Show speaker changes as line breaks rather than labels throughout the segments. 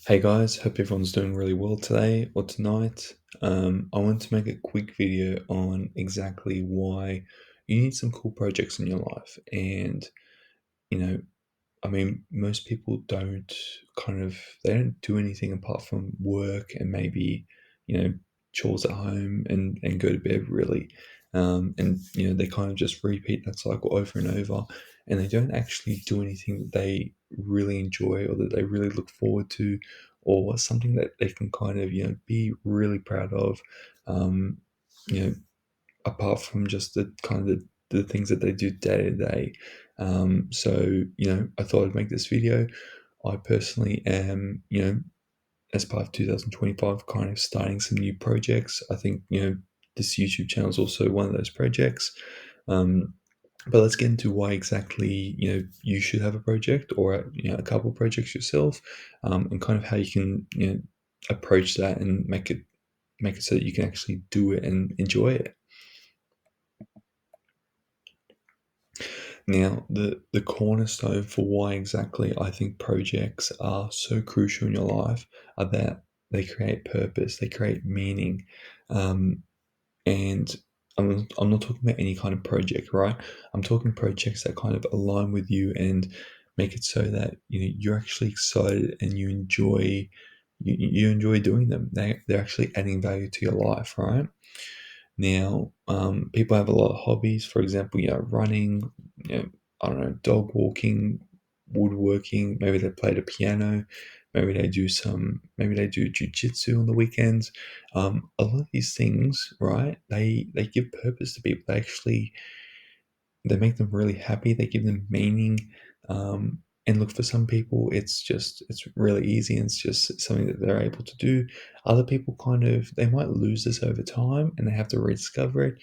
Hey guys, hope everyone's doing really well today or tonight. I want to make a quick video on exactly why you need some cool projects in your life. And, you know, most people they don't do anything apart from work and maybe, you know, chores at home and go to bed really. They kind of just repeat that cycle over and over, and they don't actually do anything that they really enjoy or that they really look forward to, or something that they can be really proud of. Um, you know, Apart from just the things that they do day to day. I thought I'd make this video. I personally am, as part of 2025, kind of starting some new projects. I think, this YouTube channel is also one of those projects. Um, but let's get into why exactly, you should have a project or, a couple of projects yourself, and kind of how you can, approach that and make it so that you can actually do it and enjoy it. Now, the cornerstone for why exactly I think projects are so crucial in your life are that they create purpose, they create meaning, um, and I'm not talking about any kind of project, right? I'm talking projects that kind of align with you and make it so that you're actually excited and you enjoy doing them. They're actually adding value to your life, right? Now, people have a lot of hobbies. For example, running, I don't know, dog walking, woodworking. Maybe they play the piano. Maybe they do jujitsu on the weekends. A lot of these things, right? They give purpose to people. They make them really happy. They give them meaning. And look, for some people, it's really easy and it's just something that they're able to do. Other people they might lose this over time and they have to rediscover it.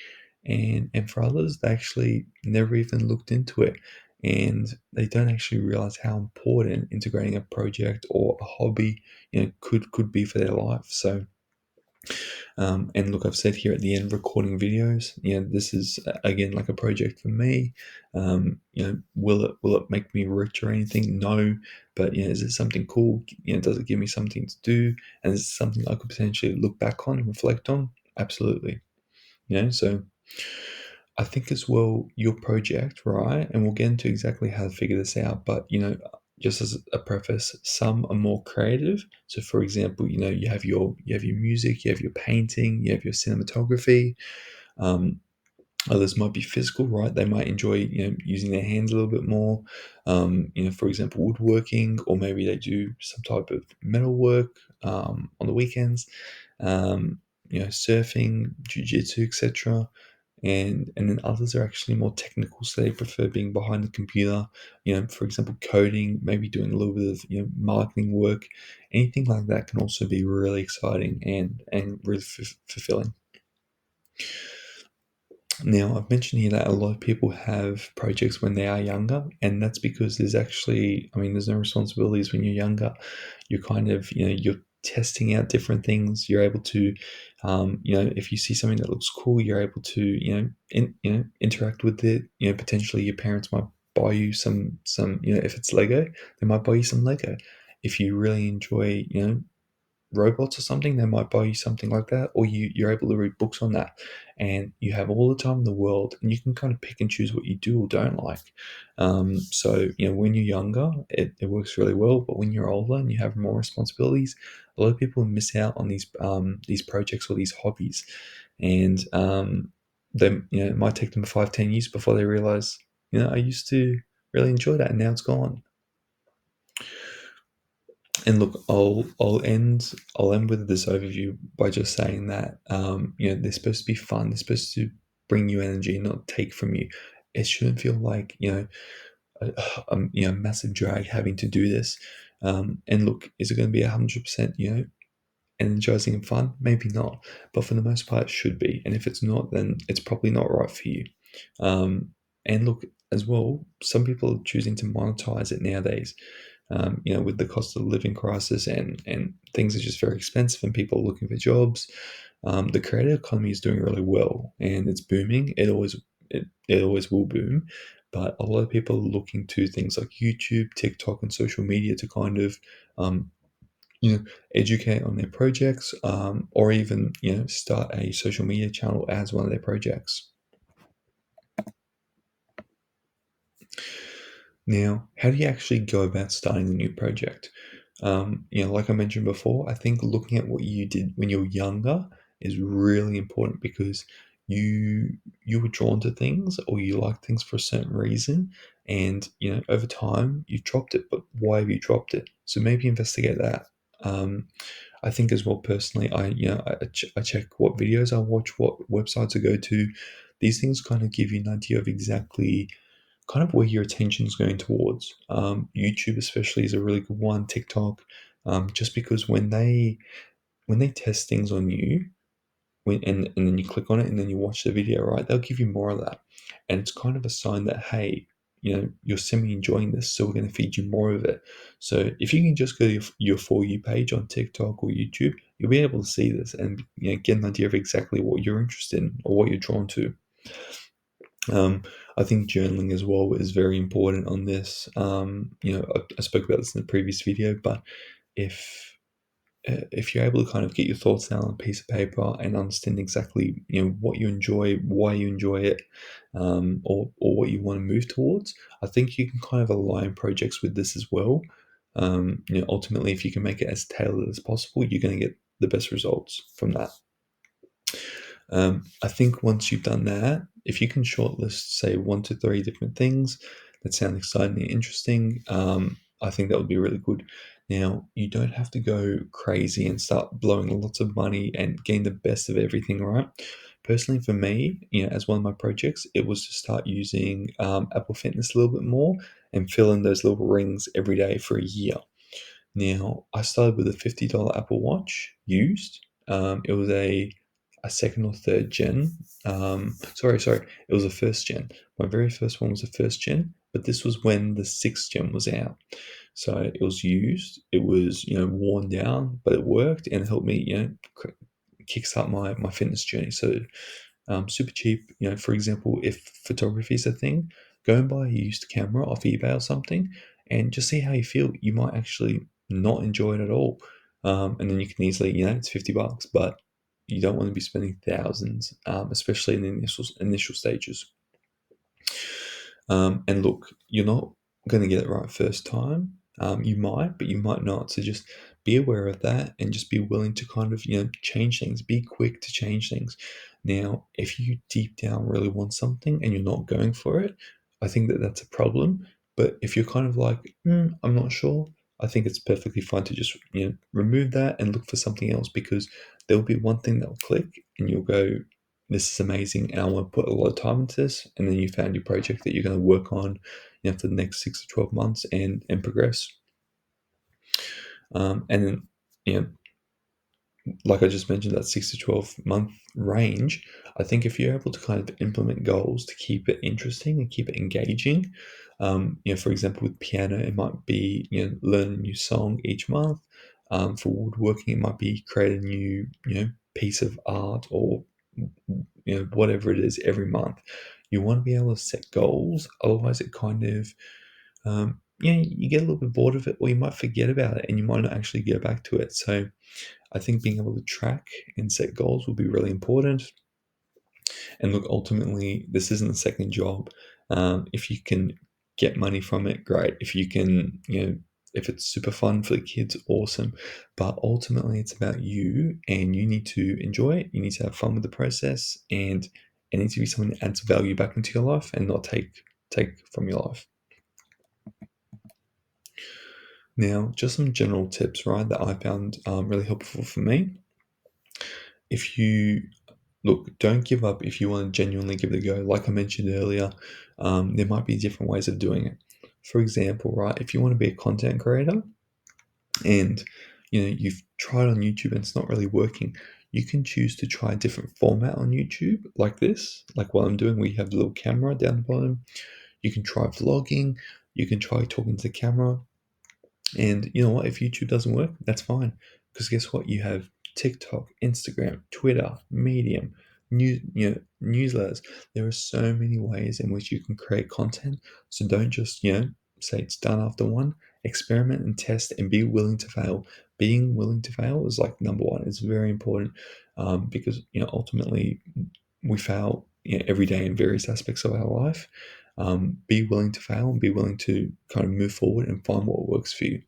And for others, they actually never even looked into it, and they don't actually realize how important integrating a project or a hobby could be for their life. And look, I've said here at the end, recording videos. This is again like a project for me. Will it make me rich or anything? No, but is it something cool? Does it give me something to do? And is it something I could potentially look back on and reflect on? Absolutely. So I think as well your project, right? And we'll get into exactly how to figure this out. But just as a preface, some are more creative. So, for example, you have your music, you have your painting, you have your cinematography. Um, Others might be physical, right? They might enjoy using their hands a little bit more. For example, woodworking, or maybe they do some type of metal work on the weekends. Surfing, jujitsu, etc. And then others are actually more technical, so they prefer being behind the computer. For example, coding, maybe doing a little bit of marketing work. Anything like that can also be really exciting and really fulfilling. Now, I've mentioned here that a lot of people have projects when they are younger, and that's because there's no responsibilities when you're younger. You're you're testing out different things. You're able to, if you see something that looks cool, you're able to, interact with it. Potentially your parents might buy you if it's Lego, they might buy you some Lego. If you really enjoy, robots or something, they might buy you something like that, or you're able to read books on that, and you have all the time in the world, and you can kind of pick and choose what you do or don't like. When you're younger, it works really well, but when you're older and you have more responsibilities, a lot of people miss out on these projects or these hobbies, and it might take them 5-10 years before they realize, I used to really enjoy that, and now it's gone. And look, I'll end with this overview by just saying that they're supposed to be fun. They're supposed to bring you energy, not take from you. It shouldn't feel like a, massive drag having to do this. And look, is it going to be 100% energizing and fun? Maybe not, but for the most part, it should be. And if it's not, then it's probably not right for you. And look, as well, some people are choosing to monetize it nowadays. With the cost of living crisis, and things are just very expensive and people are looking for jobs. The creator economy is doing really well and it's booming. It always will boom, but a lot of people are looking to things like YouTube, TikTok, and social media to kind of um, you know, educate on their projects, or even, start a social media channel as one of their projects. Now, how do you actually go about starting a new project? Like I mentioned before, I think looking at what you did when you were younger is really important because you you were drawn to things or you like things for a certain reason, and over time you've dropped it. But why have you dropped it? So maybe investigate that. Um, I think as well personally, I check what videos I watch, what websites I go to. These things kind of give you an idea of exactly kind of where your attention is going towards. YouTube especially is a really good one. TikTok, just because when they test things on you, and then you click on it and then you watch the video, right? They'll give you more of that, and it's kind of a sign that hey, you're semi enjoying this, so we're going to feed you more of it. So if you can just go to your for you page on TikTok or YouTube, you'll be able to see this and get an idea of exactly what you're interested in or what you're drawn to. Um, I think journaling as well is very important on this. I spoke about this in the previous video, but if if you're able to kind of get your thoughts down on a piece of paper and understand exactly what you enjoy, why you enjoy it, or what you want to move towards, I think you can kind of align projects with this as well. Ultimately, if you can make it as tailored as possible, you're going to get the best results from that. I think once you've done that, if you can shortlist, say, 1 to 3 different things that sound exciting and interesting, I think that would be really good. Now, you don't have to go crazy and start blowing lots of money and getting the best of everything, right? Personally, for me, as one of my projects, it was to start using Apple Fitness a little bit more and fill in those little rings every day for a year. Now, I started with a $50 Apple Watch used. It was a second or third gen. Sorry, it was a first gen. My very first one was a first gen, but this was when the sixth gen was out. So it was used. It was worn down, but it worked and it helped me kickstart my fitness journey. So super cheap. For example, if photography is a thing, go and buy a used camera off eBay or something, and just see how you feel. You might actually not enjoy it at all, and then you can easily, it's $50, but you don't want to be spending thousands, especially in the initial stages. And look, you're not going to get it right first time. You might, but you might not. So just be aware of that and just be willing to kind of, change things. Be quick to change things. Now, if you deep down really want something and you're not going for it, I think that that's a problem. But if you're kind of like, I'm not sure, I think it's perfectly fine to just, remove that and look for something else because there will be one thing that will click and you'll go, this is amazing and I want to put a lot of time into this. And then you found your project that you're going to work on, for the next 6 to 12 months and progress. And then, you know, like I just mentioned, that 6 to 12 month range, I think if you're able to kind of implement goals to keep it interesting and keep it engaging, for example, with piano, it might be, learn a new song each month. For woodworking, it might be create a new, piece of art or, whatever it is every month. You want to be able to set goals, otherwise, it kind of, you get a little bit bored of it, or you might forget about it and you might not actually go back to it. So, I think being able to track and set goals will be really important. And look, ultimately, this isn't a second job. If you can get money from it, great. If you can, if it's super fun for the kids, awesome. But ultimately, it's about you, and you need to enjoy it. You need to have fun with the process, and it needs to be something that adds value back into your life and not take from your life. Now, just some general tips, right, that I found really helpful for me. If you look, don't give up if you want to genuinely give it a go. Like I mentioned earlier, there might be different ways of doing it. For example, right, if you want to be a content creator and you've tried on YouTube and it's not really working, you can choose to try a different format on YouTube, like this, like what I'm doing. We have the little camera down the bottom. You can try vlogging. You can try talking to the camera. And you know what? If YouTube doesn't work, that's fine. Because guess what? You have TikTok, Instagram, Twitter, Medium, newsletters. There are so many ways in which you can create content. So don't just, say it's done after one. Experiment and test and be willing to fail. being willing to fail is like number one. It's very important, because ultimately we fail every day in various aspects of our life. Be willing to fail and be willing to kind of move forward and find what works for you.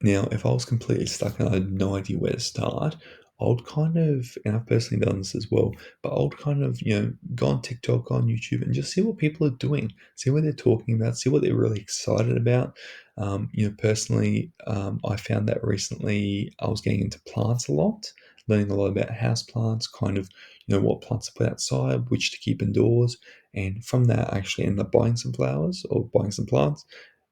Now, if I was completely stuck and I had no idea where to start, I would kind of, and I've personally done this as well, but I would kind of, go on TikTok, go on YouTube, and just see what people are doing, see what they're talking about, see what they're really excited about. Personally, I found that recently I was getting into plants a lot, learning a lot about house plants, kind of, what plants to put outside, which to keep indoors. And from that, I actually ended up buying some flowers or buying some plants,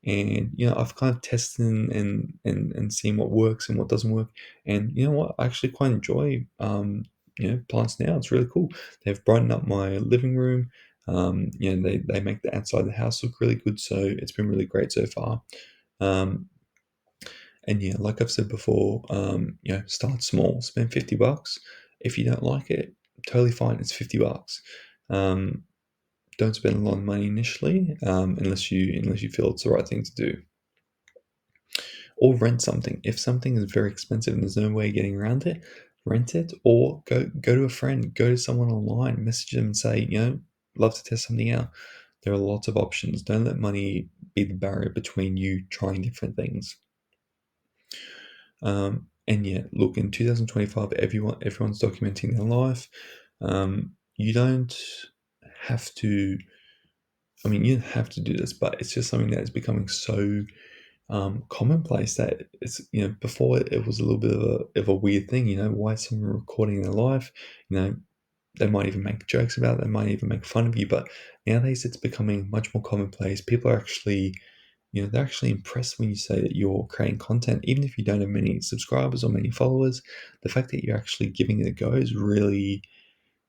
and I've kind of tested and seen what works and what doesn't work. And you know what, I actually quite enjoy plants now. It's really cool. They've brightened up my living room. They make the outside of the house look really good, so it's been really great so far. Um, and yeah, like I've said before, start small, spend $50. If you don't like it, totally fine, it's $50. um, don't spend a lot of money initially, unless you feel it's the right thing to do. Or rent something. If something is very expensive and there's no way of getting around it, rent it, or go to a friend, go to someone online, message them and say, love to test something out. There are lots of options. Don't let money be the barrier between you trying different things. And yeah, look, in 2025, everyone's documenting their life. You don't have to. I mean, you don't have to do this, but it's just something that is becoming so commonplace that it's, before it was a little bit of a weird thing. Why is someone recording their life? They might even make jokes about it, they might even make fun of you, but nowadays it's becoming much more commonplace. People are actually, they're actually impressed when you say that you're creating content, even if you don't have many subscribers or many followers. The fact that you're actually giving it a go is really,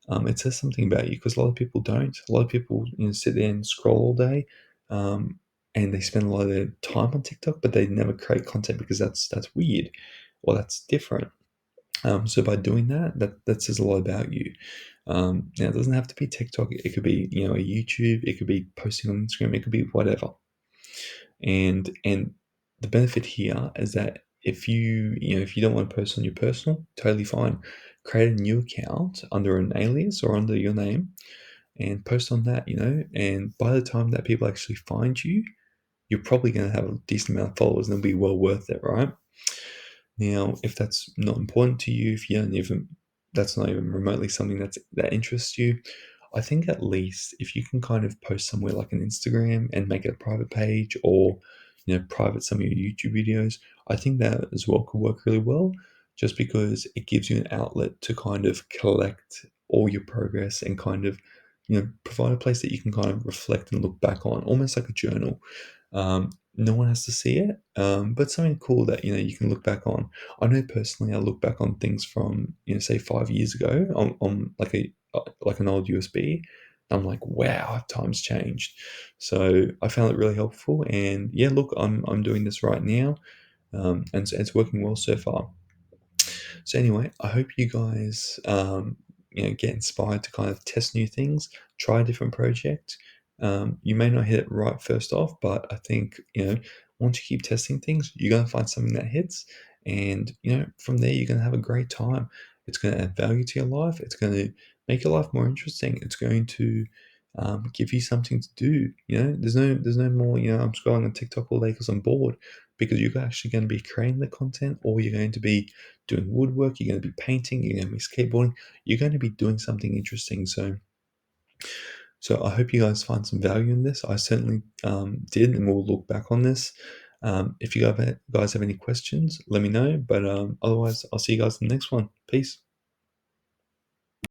it says something about you, because a lot of people don't. A lot of people, sit there and scroll all day, and they spend a lot of their time on TikTok, but they never create content because that's weird, or that's different. So by doing that, that says a lot about you. Now, it doesn't have to be TikTok. It could be, a YouTube. It could be posting on Instagram. It could be whatever. And the benefit here is that if you don't want to post on your personal, totally fine. Create a new account under an alias or under your name and post on that. And by the time that people actually find you, you're probably going to have a decent amount of followers, and it'll be well worth it, right? Now, if that's not important to you, if you don't even that's not even remotely something that interests you, I think at least if you can kind of post somewhere like an Instagram and make it a private page, or private some of your YouTube videos, I think that as well could work really well, just because it gives you an outlet to kind of collect all your progress and kind of provide a place that you can kind of reflect and look back on, almost like a journal. No one has to see it, but something cool that you can look back on. I know personally, I look back on things from say 5 years ago on like an old USB. I'm like, wow, have times changed? So I found it really helpful, and yeah, look, I'm doing this right now, and it's working well so far. So anyway, I hope you guys get inspired to kind of test new things, try a different project. You may not hit it right first off, but I think once you keep testing things, you're gonna find something that hits, and from there you're gonna have a great time. It's gonna add value to your life. It's gonna make your life more interesting. It's going to give you something to do. There's no more. I'm scrolling on TikTok all day because I'm bored, because you're actually going to be creating the content, or you're going to be doing woodwork, you're going to be painting, you're going to be skateboarding, you're going to be doing something interesting. So I hope you guys find some value in this. I certainly did, and we'll look back on this. If you guys have any questions, let me know. But otherwise, I'll see you guys in the next one. Peace.